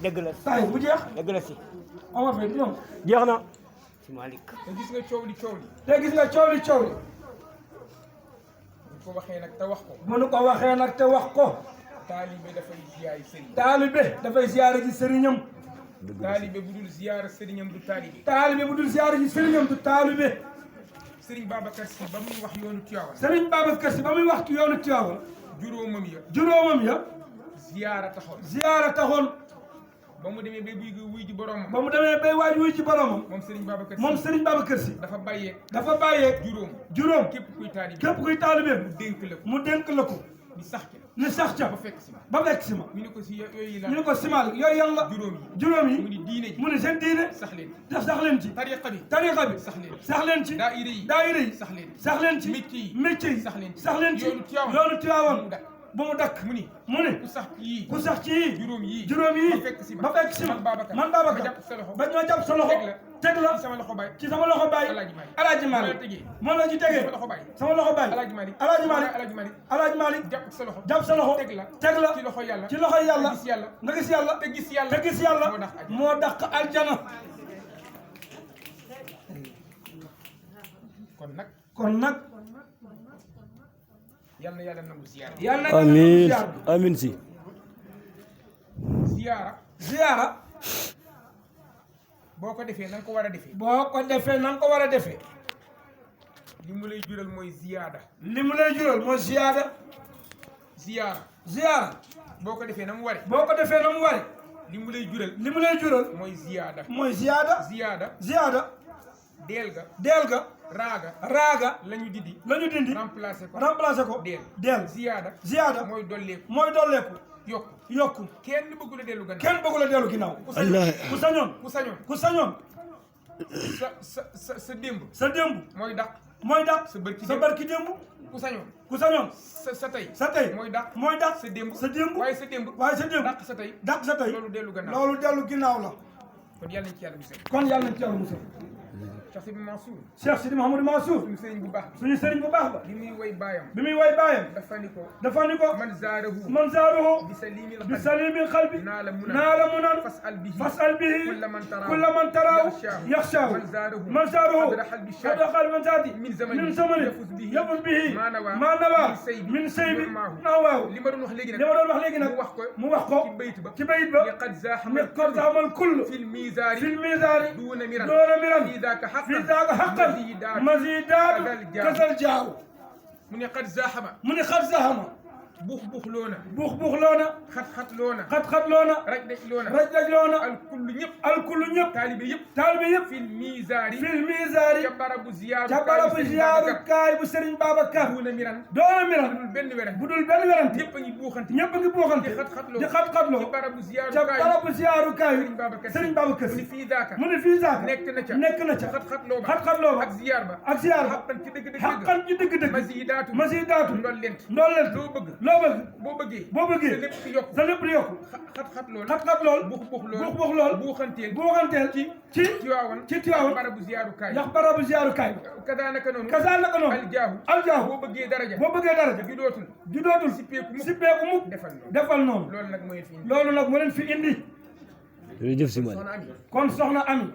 dëgg la Tahir bu jeex dëgg la si Omar Faye ñoom jeex na si Malick te gis nga coow li te gis nga coow li bu ko waxee nag te wax ko bu nu ko waxee nag te wax ko taalibe dafay ziyaari sëriñ taalibe dafay ziyaare ji sëriñam taalibe bu dul ziyaara sëriñam du taalibe taalibe bu dul ziyaare ji sëriñam du taalibe sëriñ Babacar Si ba muy wax yoonu Tiwaawan sëriñ Babacar Si ba muy wax ci yoonu Tiwaawan juróomam ya ziyaara taxoon taxoon ba mu demee bay wuy ji boromam ba mu demee bay waaj wuy ci boromam moom sëriñ Babacar Si dafa bàyyeeg juróom képp kuy taalibe képp kuy taalibe mu dénk la ko mu dénk la ko ni sax ca ba fekk si ma ba fekk si ma ñu ne ko si yooyu la ñu ne ko simal yooyu yan la juróom mu yi ni diine ji mu ne seen diine sax leen sax leen ci tariqa bi tariqa bi sax leen ci sax leen ci daayira yi sax leen ci métier yi sax leen ci yoonu Tiwaawan ba mu dakk mu ne ku sax ci ku sax ci yii juróom yi ba fekk si ma man Babacar ba ñoo jàpp sa loxo teg la ci sama loxo baay Alaaji Malick moom la ci tegee sama loxo baay Alaaji Malick jàpp sa loxo teg la ci loxo yàlla nga gis yàlla te gis yàlla moo dàq aljana kon nag yal na yàlla nangu ziyaara yàlla amiin amiin si ziyaara boo ko defee na nga ko war a defee boo ko defee na nga ko war a defee li mu lay jural mooy ziyaada ziyaara boo ko defee na mu ware li mu lay jural mooy ziyaada deel ga raaga la ñu dindi remplacé ko deel ziyaada mooy dolleeku yokku kenn bëggul a dellu ginnaaw ku sañoon sa démb mooy dàq sa barki démb ku sañoon sa tey mooy dàq sa démb waaye sa démb dàq sa tey loolu dellu ginnaaw la kon yàlla nañ ci yàlla musal Cheikh Sidi Mouhamadou Mansour suñu sëriñ bu baax ba bi muy way baayam dafa ni ko man zaarahu bi salimil qalbi naala munan fasal bihi kulla man taraahu yaxshaahu man zaarahu qadra qalbi man zaati min zamani yafuz bihi ma nawa min saybi waaw li ma doon wax léegi nag mu wax ko ci bayit ba qad zaamal kull fil mizaari duuna miran في ذاك حقا مزيدات كسل جاو من قد زاحم بوخ لونا خط لونا رج لونا الكل نيب طالب يب في الميزار جبرب زيار كاي بو سيرن بابكر دون ميران بدول بن ورن نيب ني بوخانتي خط لو جبرب زيار كاي سيرن بابكر في ذاك نك نتا خط لو اك زيار حقا ci deug مزيدات ndolent loo bëggee sa lépp di yokku xat-xat lool buux lool buuxanteel ci Tiwaawan ndax barabu ziyaarukaay kasaanaka noonu aljaahu boo bëggee daraja ju dootul sippeeku mukk defal noonu loolu nag moo leen fi indi jërëjëf si man kon soxna Ami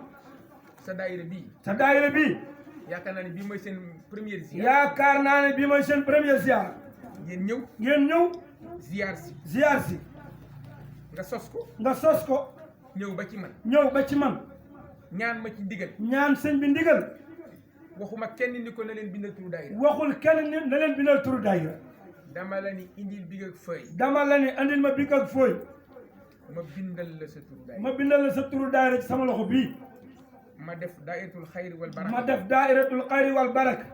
sa daayira bii yaakaar naa ne bii mooy seen première ziyaar ngeen ñëw ziyaar si nga sos ko ñëw ba ci man ñaan ma ci ndigal ñaan sëñ bi ndigal waxuma kenn ni ko na leen bindal turu daayira waxul kenn ni na leen bindal turu daayira dama la ni indil big ak feuille andil ma big ak feuille ma bindal la sa turu daayira ci sama loxo bii ma def daayiratul xayri wal baraka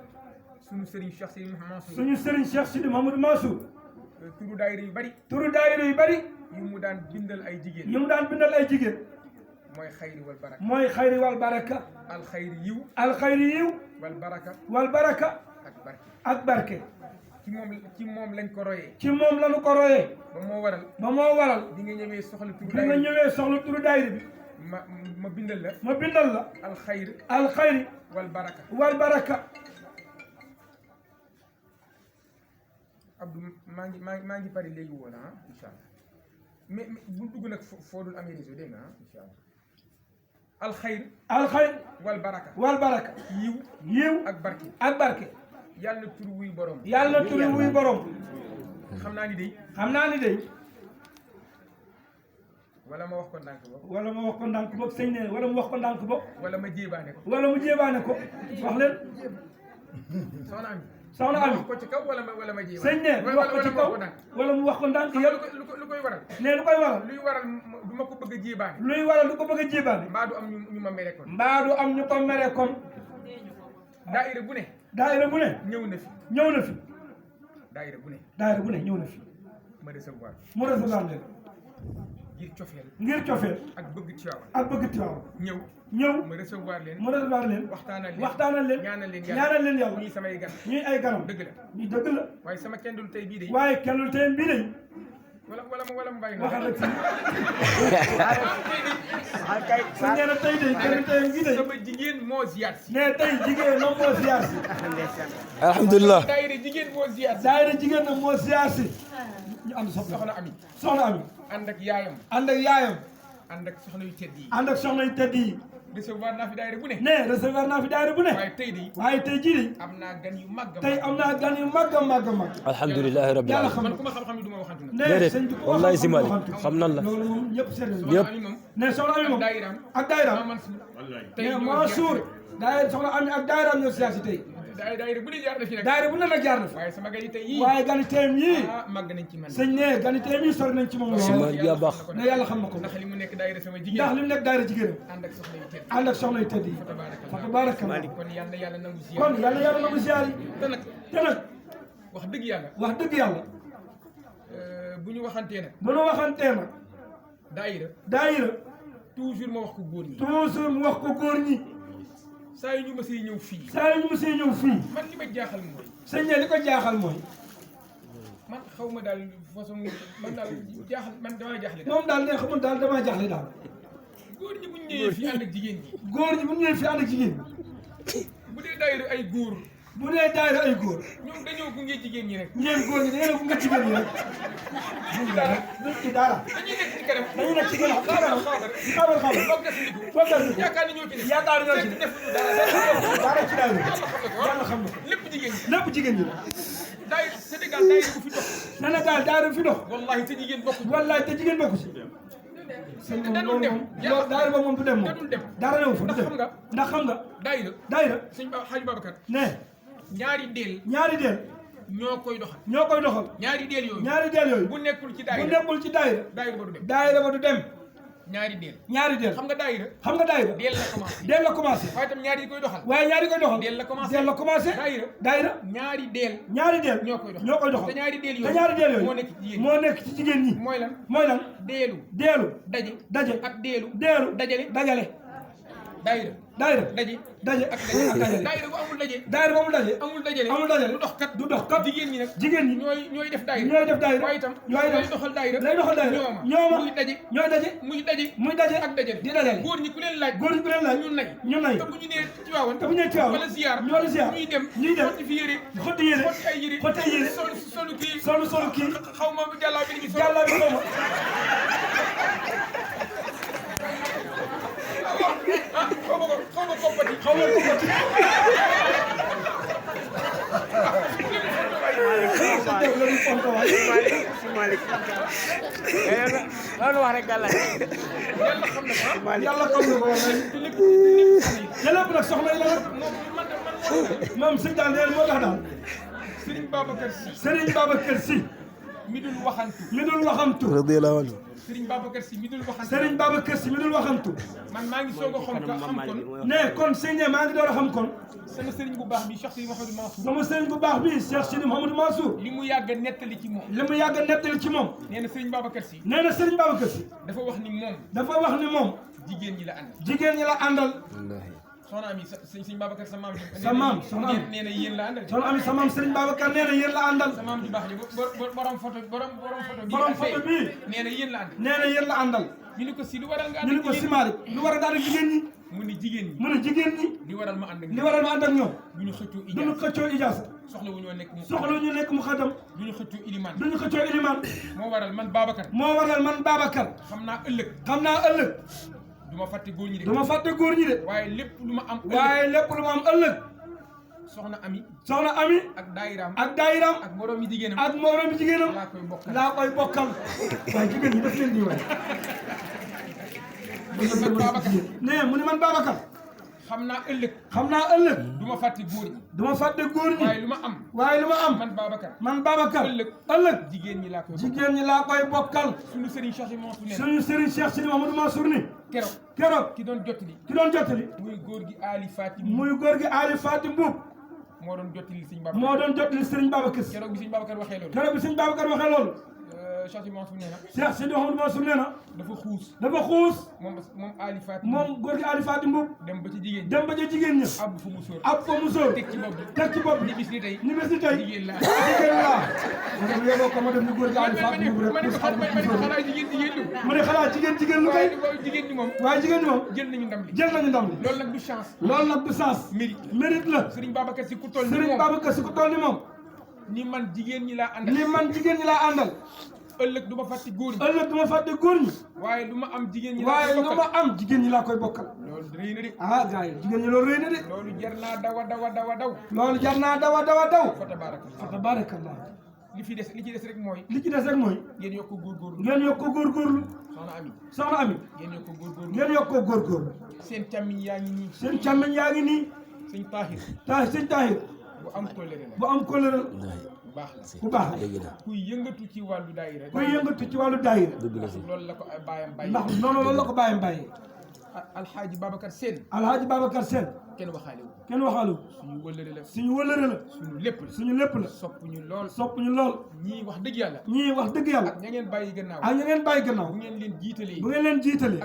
suñu sëriñ Cheikh Sidi Mouhamadou Mansour turu daayira yu bari yu mu daan bindal ay jigéen mooy xayri wal baraka alxayri yiw wal baraka ak barke ci moom lañ ko royee ba moo waral bi nga ñëwee soxla turu daayira bi ma bindal la alxayri wal baraka Abdou maa ngi pare léegi woon inshallah mais bul dugg nag foo dul amee réseau dégg nga incha allah alxayr wal baraka yiw ak barke yàlla na tur wuy borom xam naa ni day wala ma wax ko ndànk bopp sëñ ne wala mu wax ko ndànk bopp wala ma jéebaane ko wax leen soxna Ami wax ko ci kaw wala ma jéebaane sëñ ne wax ko ci kaw wala mu wax ko ndànk yëpp lu koy waral ne lu koy waral luy waral du ma ko bëgg a jéebaane mbaa du am ñu ma mere kon daayira bu ne ñëw na fi daayira bu ne ñëw na fi ma recevoir leen ngir cofeel ak bëgg Tiwaawan ñëw ma recevoir leen waxtaanal leen ñaanal leen yàlla ñuy samay gan ñuy ay ganam dëgg la waaye sama kendul tey bii de wala mu bàyyi waxal rek sa nee na tey kendul tey bii de sama jigéen moo ziyaar si ne tey jigéen moom moo ziyaar si alhamdulilah daayira jigéen moo ziyaar si ñu ànd soxna Ami ànd ak yaayam ànd ak soxna yu tedd yi recevoir naa fi daayira bu ne waaye tey jii de am naa gan yu màgg alhamdulilah rabbil alamin man ku ma xam-xam ni du ma waxantu nag déedéet wallahi si Malick xam nan la loolu moom ñëpp seet yëpp ne soxna Ami moom ak daayiraam ne Mansour soxna Ami ak daayiraam ñoo siyaasi tey daayira bu ne jaar na fi nag jaar na fi waaye sama gani tey yii màgg nañ ci man sëñ ne gani tey yii sori nañ ci moom si Malick yaa baax ne yàlla xam na ko ndax li mu nekk daayira sama jigéen ànd ak soxna yu tedd fa tabarakallah kon yal na yàlla nangu ziyaar yi te nag wax dëgg yàlla bu ñu waxantee nag daayira toujours ma wax ko góor ñi saa yu ñu mësee ñëw fii man li ma jaaxal mooy sëñ ne li ko jaaxal mooy man xaw ma daal façon man daal man damaa jaaxle moom daal ne xamul daal damaa jaaxle daal góor ñi bu ñu ñëwee fii ànd ak jigéen ñi bu dee daayira ay góor ñoom dañoo gunge jigéen ñi rek ñeen góor ñi dañoo gunge jigéen ñi rek dara dañuy nekk ci kanam xabar yaakaar ni ñoo ci def dara ci daal yàlla xam na ko lépp jigéen ñi daayira Sénégal daayira bu fi dox wallahi te jigéen bokku si dadul dem daayira ba moom du dem moom dara newu fa du dem ndax xam nga daayira sëñ Xaaju Babacar ne ñaari deel ñoo koy doxal ñaari deel yooyu bu nekkul ci daayira ba du dem ñaari deel xam nga daayira deel la commencé waaye tam ñaari koy doxal deel la commencé daayira ñaari deel ñoo koy doxal te ñaari deel yooyu moo nekk ci jigéen ñi mooy lan deelu daje ak deelu dajale daayira daje ak daayira bu amul daje amul dajale du dox kat jigéen ñi ñooy def daayira waaye itam lay doxal daayira ñooma muy daje ak dajale góor ñi ku leen laaj ñu nay te bu ñu nee Tiwaawan wala ziyaar ñuy dem xotti fi yére xotti ay yére solu kii xaw ma jàllaa bi ni xaw ma koppati loolu wax rek gàllaay yàlla xam na ko lépp nag soxna yi la moom sëñ daal neen moo tax daal Serigne Babacar Sy mi dul waxantu radiyallahu anhu Serigne Babacar Sy mi dul waxantu man maa ngi soog a xam kon ne kon sëñ ne maa ngi door a xam kon sama Serigne bu baax bi Cheikh Sidi Mouhamadou Mansour sama Serigne bu baax bi Cheikh Sidi Mouhamadou Mansour li mu yàgg a nettali ci moom nee na Serigne Babacar Sy dafa wax ni moom jigéen ñi la àndal soxna Ami sëñ Babacar sa maam soxna Ami nee na yéen la àndal soxna Ami sa maam Serigne Babacar nee na yéen la àndal sa maam ju baax ji borom photo bi nee na yéen la àndal ñu ni ko si lu waral nga ànd ñu ni ko si Malick lu waral nga ànd ak jigéen ñi mu ni jigéen ñi mu ne jigéen ñi li waral ma ànd ak li waral ma ànd ak ñoom duñu xëccoo duñu xëccoo ijaasa soxla wu ñoo nekk mu soxla ñu nekk mu xadam duñu xëccoo ilimaan duñu xëccoo ilimaan moo waral man Babacar moo waral man Babacar xam naa ëllëg du ma fàtte góor ñi de du ma fàtte góor ñi de waaye lépp lu ma am waaye lépp lu ma am ëllëg soxna Ami ak daayiraam ak moroomi jigéenam ak moroomi jigéenam laa koy bokkal waaye jigéen ñi daf leen di waay mu ne man Babacar xam naa ëllëg du ma fàtte góor ñi du ma fàtte góor ñi waaye lu ma am man Babacar ëllëg jigéen ñi laa koy bokkal suñu sëriñ Cheikh Sidi Mamadou Mansour ni keroog ki doon jottali muy góor gi Ali Fatim Mbuub moo doon jottali sëriñ Babacar keroog bi sëriñ Babacar waxee loolu Cheikh Sidi Mamadou Mansour nee na dafa xuus moom Ali Fatim moom góor gi Ali Fatim Mbuub dem ba ci jigéen ña ab fa mu sóor teg ci bopp bi ni bis ni tey jigéen laa yóbboo ko ma def ni góor gi Ali Fatim Mbuub rek mu ne xalaat jigéen lu kay waaye jigéen ñi moom jël nañu ndam li loolu nag du chance mérite la Serigne Babacar Sy ku toll ni moom ni man jigéen ñi laa àndal ëllëg du ma fàtte góor ñi waaye lu ma am jigéen ñi laa koy bokkal loolu rëy na de gars yi jigéen ñi loolu rëy na de loolu jar naa daw fa tabarakallah li ci des rek mooy ngeen yokk ko góorgóorlu soxna Ami ngeen yokk ko góorgóorlu seen càmmiñ yaa ngi nii sëñ Tahir bu am kóllëre bu baax la kuy yëngatu ci wàllu daayira loolu la ko bàyyam bàyyi ndax loolu la ko bàyyam bàyyi alxaaji Babacar Sène kenn waxaalewu suñu wëllëre la suñu lépp la sopp ñu lool ñii wax dëgg yàlla ak ña ngeen bàyyi gannaaw bu ngeen leen jiitalee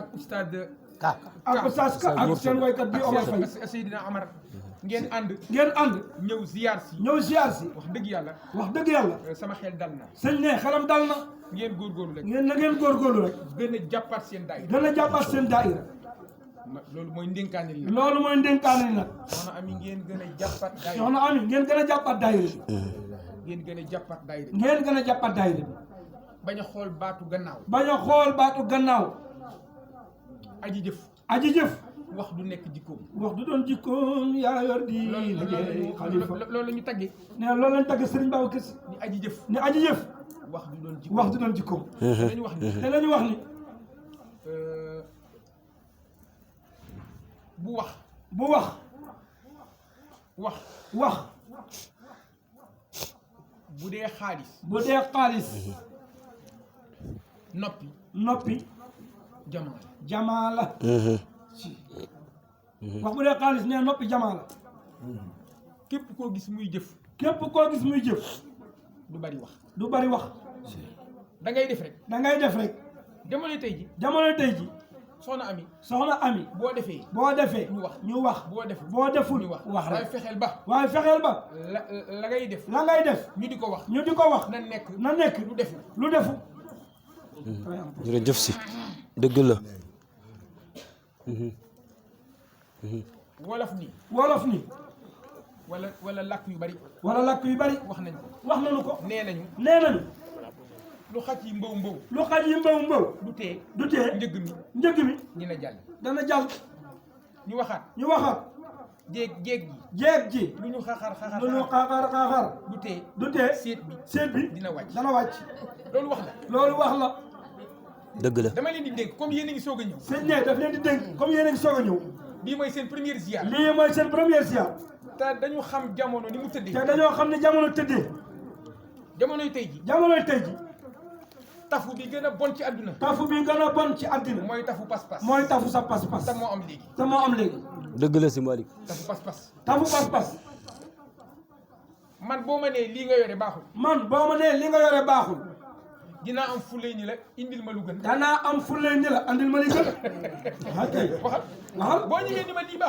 ak oustaz Ka ak seen waykat bi Omar Faye Seydina Amar ngeen ànd ñëw ziar si wax dëgg yàlla sama xel dal na xelam dal na ngeen góorgóorlu rek gën a jàppaat seen daayira loolu mooy ndénkaane li nag soxna Ami ngeen gën a jàppaat daayira ngeen gën a jàppaat daayira bañ a xool baatu gannaaw aji jëf wax du nekk jikkoom yaa yor di liggéey xalifa loolu la ñu tagge loolu la ñu tagge Serigne Babacar Sy ni aji jëf wax du doon jikkoom te la ñu wax ni bu wax bu dee xaalis noppi jamaa la wax bu dee xaalis nee noppi jamaa la képp koo gis muy jëf du bari wax da ngay def rek jamono tey ji soxna Ami boo defee ñu wax boo deful wax rek waaye fexeel ba la ngay def ñu di ko wax na nekk lu defu jërëjëf si dëgg la wolof ni wala làkk yu bari wax nañu ko nee nañu lu xaj yi mbaw du tee njëgg mi dana jàll ñu waxaat jéeg ji lu ñu xaxar du tee seet bi dana wàcc loolu wax la dëgg la dama leen di dénk comme yéen a ngi soog a ñëw sëñ ne daf leen di dénk comme yéen a ngi soog a ñëw bii mooy seen première ziar te dañu xam jamono ni mu tëddee jamonoy tey ji tafu bi gën a bon ci àdduna mooy tafu pas-pas sa pas-pas te moo am léegi dëgg la si Malick tafu pas-pas man boo ma nee lii nga yore baaxul dinaa am fulay ni la indil ma lu gën waxal boo ñëwee ni ma lii baax